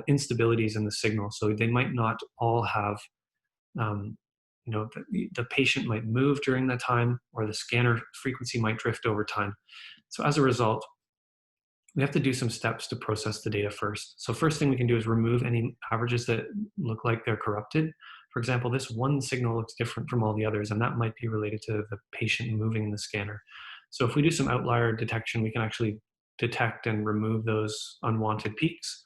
instabilities in the signal. So they might not all have, the patient might move during that time, or the scanner frequency might drift over time. So as a result, we have to do some steps to process the data first. So first thing we can do is remove any averages that look like they're corrupted. For example, this one signal looks different from all the others, and that might be related to the patient moving in the scanner. So if we do some outlier detection, we can actually detect and remove those unwanted peaks.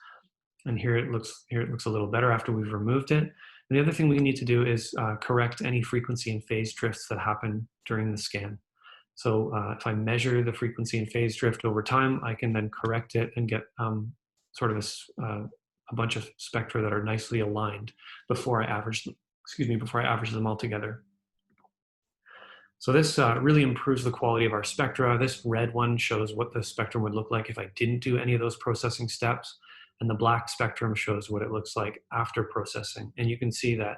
And here it looks a little better after we've removed it. And the other thing we need to do is correct any frequency and phase drifts that happen during the scan. So if I measure the frequency and phase drift over time, I can then correct it and get sort of a bunch of spectra that are nicely aligned before I average them all together. So this really improves the quality of our spectra. This red one shows what the spectrum would look like if I didn't do any of those processing steps. And the black spectrum shows what it looks like after processing. And you can see that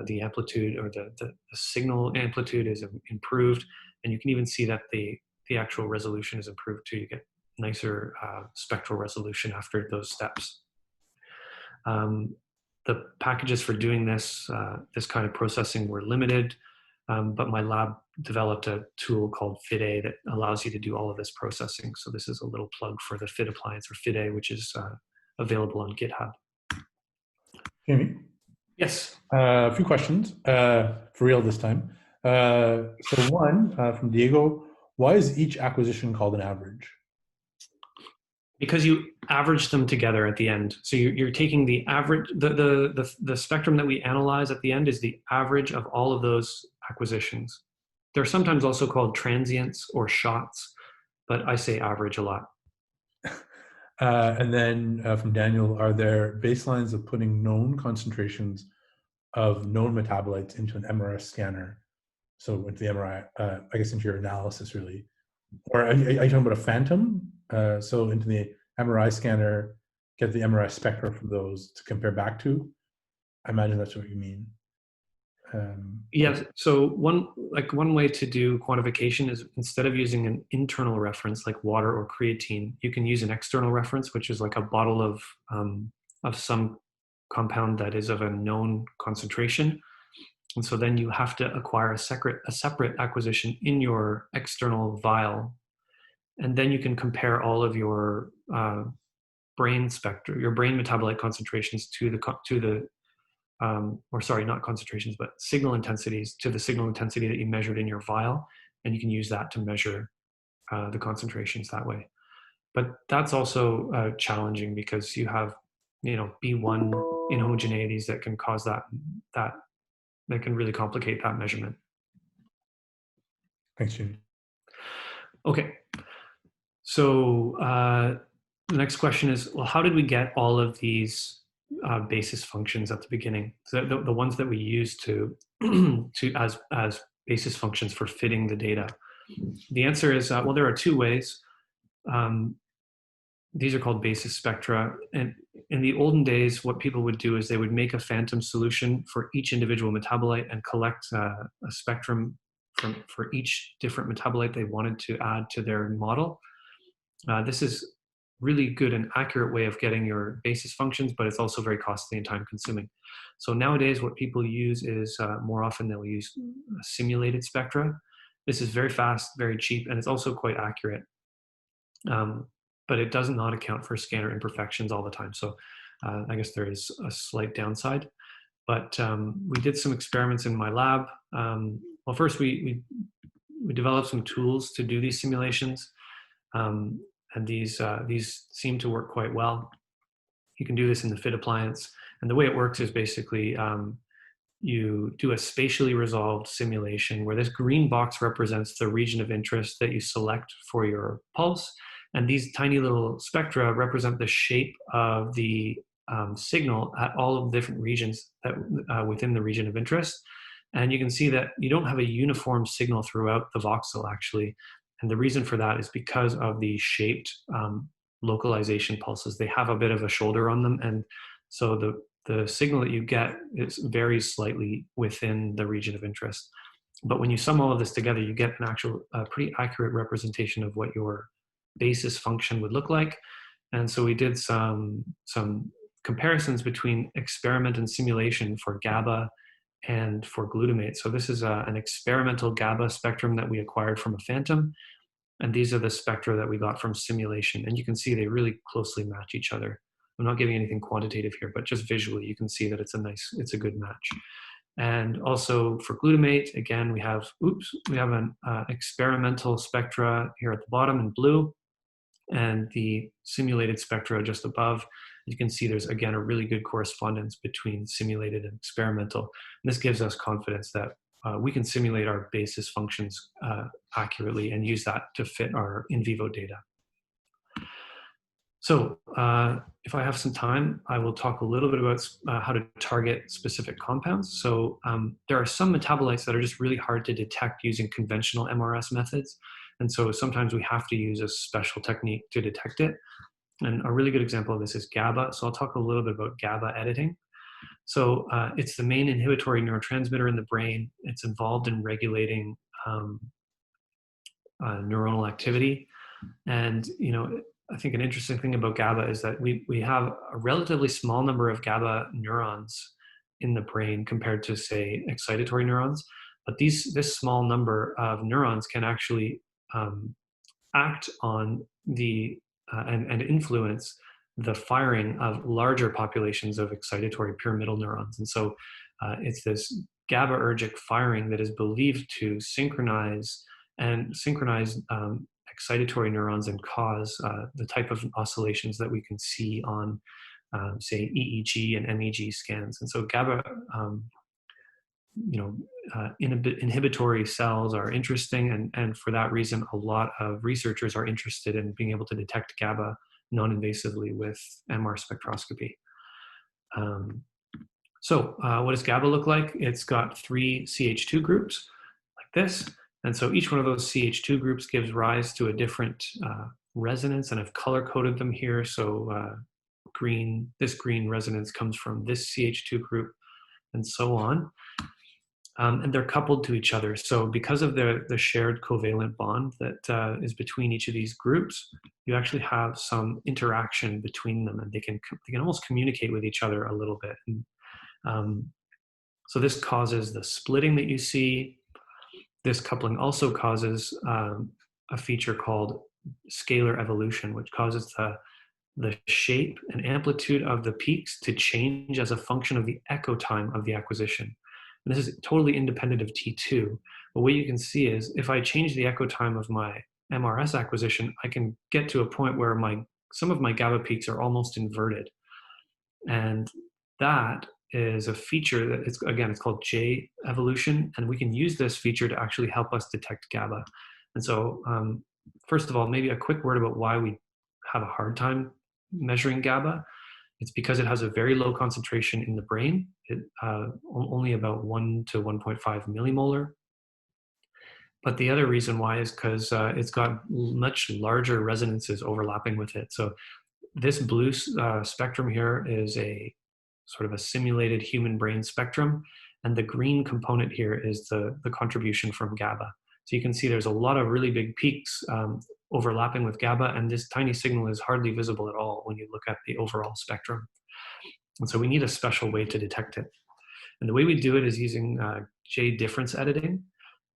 the amplitude, or the signal amplitude, is improved. And you can even see that the actual resolution is improved too. You get nicer spectral resolution after those steps. The packages for doing this kind of processing were limited, but my lab developed a tool called FIDE that allows you to do all of this processing. So this is a little plug for the FID appliance, or FIDE, which is available on GitHub. Jamie? Yes. A few questions, for real this time. So one from Diego: why is each acquisition called an average? Because you average them together at the end. So you're taking the average, the spectrum that we analyze at the end is the average of all of those acquisitions. They're sometimes also called transients or shots, but I say average a lot. And then from Daniel: are there baselines of putting known concentrations of known metabolites into an MRI scanner? So into the MRI, I guess into your analysis, really. Or are you talking about a phantom? So into the MRI scanner, get the MRI spectra from those to compare back to? I imagine that's what you mean. Yes. So one way to do quantification is, instead of using an internal reference like water or creatine, you can use an external reference, which is like a bottle of some compound that is of a known concentration. And so then you have to acquire a separate acquisition in your external vial, and then you can compare all of your brain spectra, your brain metabolite concentrations not concentrations, but signal intensities, to the signal intensity that you measured in your vial, and you can use that to measure the concentrations that way. But that's also challenging, because you have, B1 inhomogeneities that can cause that can really complicate that measurement. Thanks, Jim. Okay, so the next question is, well, how did we get all of these basis functions at the beginning? So the ones that we use to as basis functions for fitting the data. The answer is, well, there are two ways. These are called basis spectra. And in the olden days, what people would do is they would make a phantom solution for each individual metabolite and collect a spectrum for each different metabolite they wanted to add to their model. This is really good and accurate way of getting your basis functions, but it's also very costly and time consuming. So nowadays, what people use is, more often they'll use simulated spectra. This is very fast, very cheap, and it's also quite accurate. But it does not account for scanner imperfections all the time. So I guess there is a slight downside. But we did some experiments in my lab. Well, first we developed some tools to do these simulations. And these seem to work quite well. You can do this in the FID appliance. And the way it works is basically you do a spatially resolved simulation where this green box represents the region of interest that you select for your pulse. And these tiny little spectra represent the shape of the signal at all of the different regions that within the region of interest. And you can see that you don't have a uniform signal throughout the voxel, actually. And the reason for that is because of the shaped localization pulses. They have a bit of a shoulder on them. And so the signal that you get varies slightly within the region of interest. But when you sum all of this together, you get an actual pretty accurate representation of what your basis function would look like. And so we did some comparisons between experiment and simulation for GABA and for glutamate. So this is an experimental GABA spectrum that we acquired from a phantom. And these are the spectra that we got from simulation. And you can see they really closely match each other. I'm not giving anything quantitative here, but just visually, you can see that it's a good match. And also for glutamate, again, we have an experimental spectra here at the bottom in blue, and the simulated spectra just above. You can see there's, again, a really good correspondence between simulated and experimental. And this gives us confidence that we can simulate our basis functions accurately and use that to fit our in vivo data. So if I have some time, I will talk a little bit about how to target specific compounds. So there are some metabolites that are just really hard to detect using conventional MRS methods. And so sometimes we have to use a special technique to detect it. And a really good example of this is GABA. So I'll talk a little bit about GABA editing. So it's the main inhibitory neurotransmitter in the brain. It's involved in regulating neuronal activity. And, I think an interesting thing about GABA is that we have a relatively small number of GABA neurons in the brain compared to, say, excitatory neurons. But this small number of neurons can actually act on and influence the firing of larger populations of excitatory pyramidal neurons. And so it's this GABAergic firing that is believed to synchronize excitatory neurons and cause the type of oscillations that we can see on, say, EEG and MEG scans. And so GABA, inhibitory cells are interesting, and for that reason, a lot of researchers are interested in being able to detect GABA non-invasively with MR spectroscopy. So what does GABA look like? It's got 3 CH2 groups like this. And so each one of those CH2 groups gives rise to a different resonance, and I've color-coded them here. So this green resonance comes from this CH2 group, and so on. And they're coupled to each other. So because of the shared covalent bond that is between each of these groups, you actually have some interaction between them, and they can almost communicate with each other a little bit. And, so this causes the splitting that you see. This coupling also causes a feature called scalar evolution, which causes the shape and amplitude of the peaks to change as a function of the echo time of the acquisition. And this is totally independent of T2. But what you can see is if I change the echo time of my MRS acquisition, I can get to a point where some of my GABA peaks are almost inverted. And that is a feature that it's called J evolution, and we can use this feature to actually help us detect GABA. And so first of all, maybe a quick word about why we have a hard time measuring GABA. It's because it has a very low concentration in the brain, only about 1 to 1.5 millimolar. But the other reason why is because it's got much larger resonances overlapping with it. So this blue spectrum here is a sort of a simulated human brain spectrum, and the green component here is the contribution from GABA. So you can see there's a lot of really big peaks overlapping with GABA, and this tiny signal is hardly visible at all when you look at the overall spectrum. And so we need a special way to detect it. And the way we do it is using J difference editing,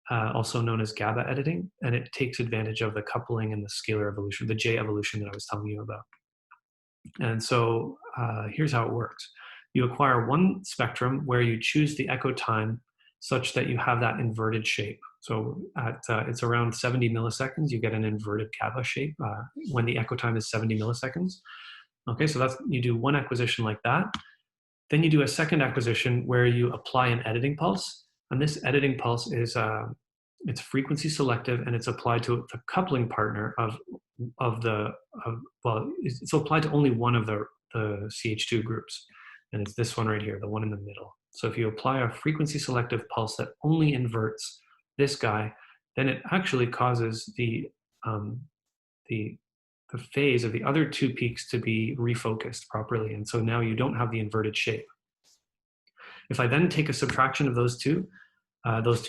also known as GABA editing, and it takes advantage of the coupling and the scalar evolution, the J evolution that I was telling you about. And so here's how it works. You acquire one spectrum where you choose the echo time such that you have that inverted shape. So it's around 70 milliseconds, you get an inverted GABA shape when the echo time is 70 milliseconds. Okay, so you do one acquisition like that. Then you do a second acquisition where you apply an editing pulse. And this editing pulse is it's frequency selective, and it's applied to the coupling partner it's applied to only one of the the CH2 groups. And it's this one right here, the one in the middle. So if you apply a frequency selective pulse that only inverts this guy, then it actually causes the phase of the other two peaks to be refocused properly. And so now you don't have the inverted shape. If I then take a subtraction of those two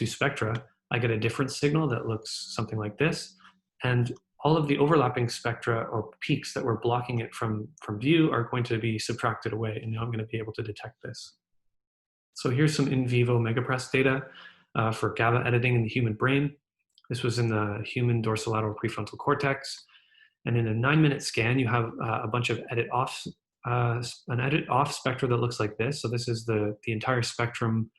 spectra, I get a different signal that looks something like this. And all of the overlapping spectra or peaks that were blocking it from view are going to be subtracted away. And now I'm going to be able to detect this. So here's some in vivo megapress data for GABA editing in the human brain. This was in the human dorsolateral prefrontal cortex. And in a 9-minute scan, you have a bunch of an edit off spectra that looks like this. So this is the entire spectrum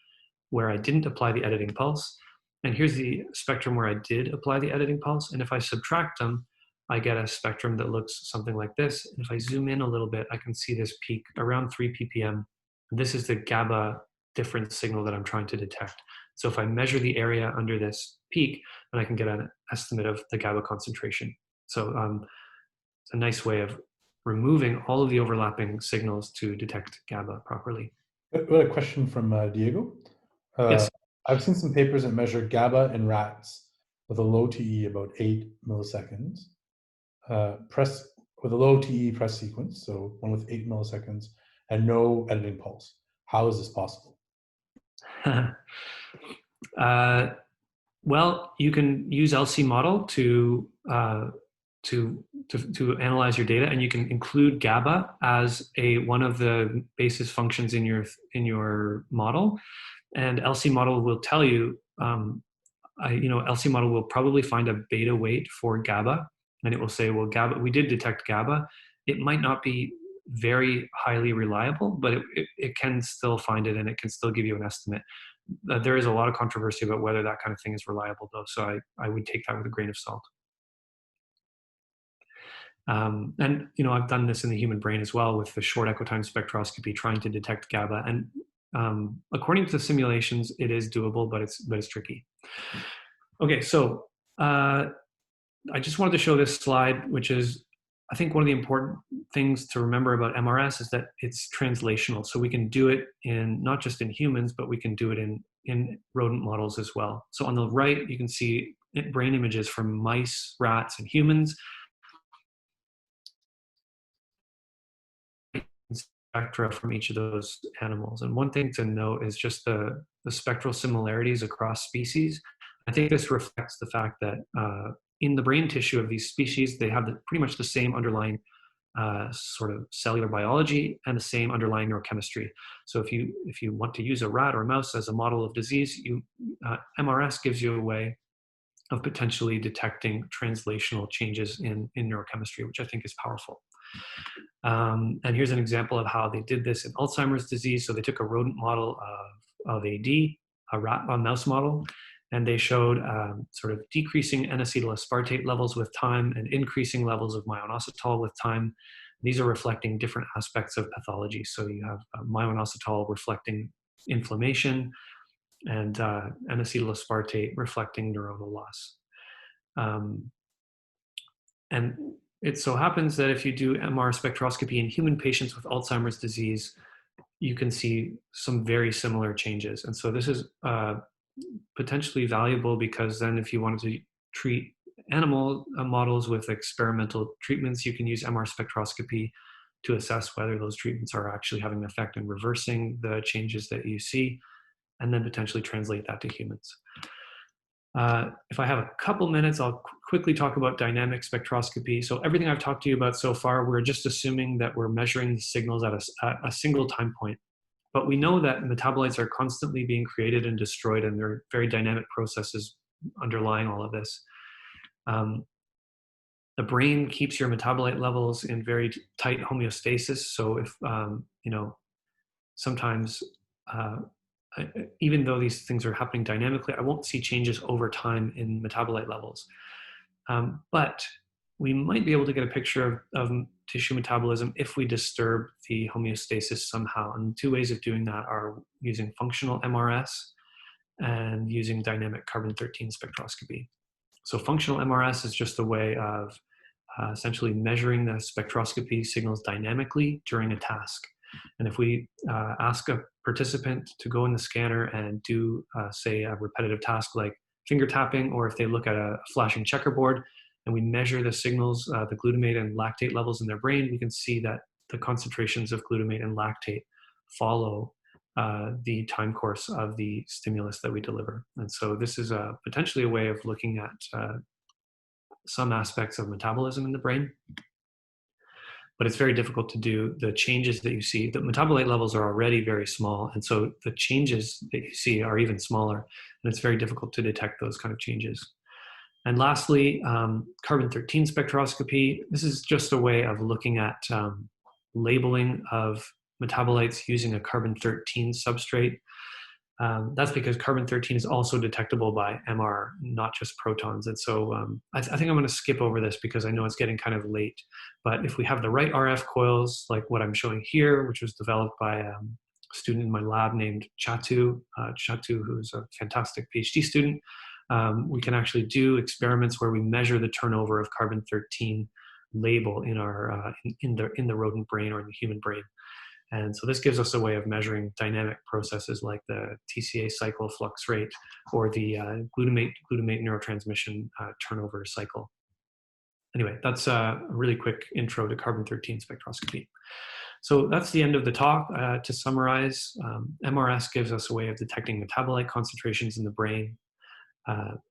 where I didn't apply the editing pulse. And here's the spectrum where I did apply the editing pulse. And if I subtract them, I get a spectrum that looks something like this. And if I zoom in a little bit, I can see this peak around 3 ppm. And this is the GABA difference signal that I'm trying to detect. So if I measure the area under this peak, then I can get an estimate of the GABA concentration. So it's a nice way of removing all of the overlapping signals to detect GABA properly. We had a question from Diego. Yes. I've seen some papers that measure GABA in rats with a low TE about 8 milliseconds. With a low TE press sequence, so one with 8 milliseconds, and no editing pulse. How is this possible? Well, you can use LC model to analyze your data, and you can include GABA as one of the basis functions in your model. And LC model will tell you, LC model will probably find a beta weight for GABA, and it will say, well, GABA, we did detect GABA. It might not be very highly reliable, but it can still find it, and it can still give you an estimate. There is a lot of controversy about whether that kind of thing is reliable, though, so I would take that with a grain of salt. And I've done this in the human brain as well with the short echo time spectroscopy, trying to detect GABA. And according to the simulations, it is doable, but it's tricky. Okay, so I just wanted to show this slide, which is, I think, one of the important things to remember about MRS is that it's translational. So we can do it not just in humans, but we can do it in rodent models as well. So on the right, you can see brain images from mice, rats, and humans. Spectra from each of those animals. And one thing to note is just the spectral similarities across species. I think this reflects the fact that in the brain tissue of these species, they have pretty much the same underlying sort of cellular biology and the same underlying neurochemistry. So if you want to use a rat or a mouse as a model of disease, MRS gives you a way of potentially detecting translational changes in neurochemistry, which I think is powerful. And here's an example of how they did this in Alzheimer's disease. So they took a rodent model of AD, a mouse model, and they showed sort of decreasing N-acetyl-aspartate levels with time and increasing levels of myoinositol with time. These are reflecting different aspects of pathology. So you have myoinositol reflecting inflammation and N-acetyl-aspartate reflecting neuronal loss. And it so happens that if you do MR spectroscopy in human patients with Alzheimer's disease, you can see some very similar changes. And so this is potentially valuable because then if you wanted to treat animal models with experimental treatments, you can use MR spectroscopy to assess whether those treatments are actually having an effect in reversing the changes that you see, and then potentially translate that to humans. If I have a couple minutes, I'll quickly talk about dynamic spectroscopy. So everything I've talked to you about so far, we're just assuming that we're measuring the signals at a single time point. But we know that metabolites are constantly being created and destroyed, and there are very dynamic processes underlying all of this. The brain keeps your metabolite levels in very tight homeostasis. So if, sometimes, even though these things are happening dynamically, I won't see changes over time in metabolite levels. But we might be able to get a picture of tissue metabolism if we disturb the homeostasis somehow. And two ways of doing that are using functional MRS and using dynamic carbon-13 spectroscopy. So functional MRS is just a way of essentially measuring the spectroscopy signals dynamically during a task. And if we ask a participant to go in the scanner and do, say, a repetitive task like finger tapping, or if they look at a flashing checkerboard, and we measure the signals, the glutamate and lactate levels in their brain, we can see that the concentrations of glutamate and lactate follow the time course of the stimulus that we deliver. And so this is potentially a way of looking at some aspects of metabolism in the brain. But it's very difficult to do the changes that you see. The metabolite levels are already very small, and so the changes that you see are even smaller, and it's very difficult to detect those kind of changes. And lastly, carbon-13 spectroscopy. This is just a way of looking at labeling of metabolites using a carbon-13 substrate. That's because carbon-13 is also detectable by MR, not just protons. And so I think I'm going to skip over this because I know it's getting kind of late. But if we have the right RF coils, like what I'm showing here, which was developed by a student in my lab named Chatu, who's a fantastic PhD student, we can actually do experiments where we measure the turnover of carbon-13 label in our in the rodent brain or in the human brain. And so this gives us a way of measuring dynamic processes like the TCA cycle flux rate or the glutamate neurotransmission turnover cycle. Anyway, that's a really quick intro to carbon-13 spectroscopy. So that's the end of the talk. To summarize, MRS gives us a way of detecting metabolite concentrations in the brain.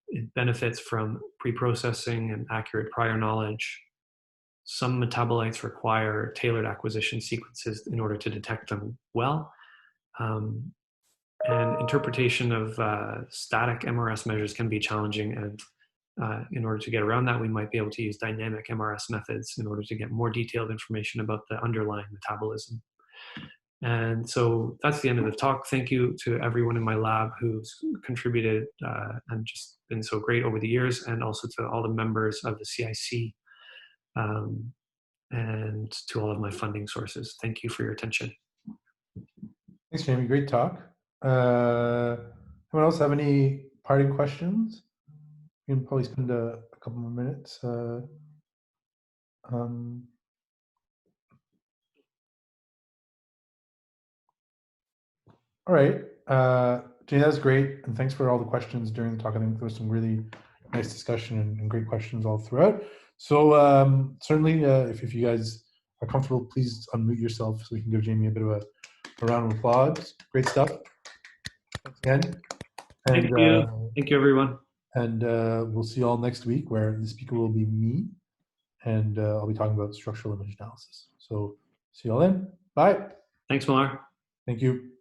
It benefits from pre-processing and accurate prior knowledge. Some metabolites require tailored acquisition sequences in order to detect them well. And interpretation of static MRS measures can be challenging, and in order to get around that, we might be able to use dynamic MRS methods in order to get more detailed information about the underlying metabolism. And so that's the end of the talk. Thank you to everyone in my lab who's contributed and just been so great over the years, and also to all the members of the CIC. And to all of my funding sources. Thank you for your attention. Thanks, Jamie. Great talk. Anyone else have any parting questions? We can probably spend a couple more minutes. All right. Jamie, that's great. And thanks for all the questions during the talk. I think there was some really nice discussion and great questions all throughout. So certainly, if you guys are comfortable, please unmute yourself so we can give Jamie a bit of a round of applause. Great stuff. Thanks again. And, thank you. Thank you, everyone. And we'll see you all next week, where the speaker will be me, and I'll be talking about structural image analysis. So see you all then. Bye. Thanks, Millar. Thank you.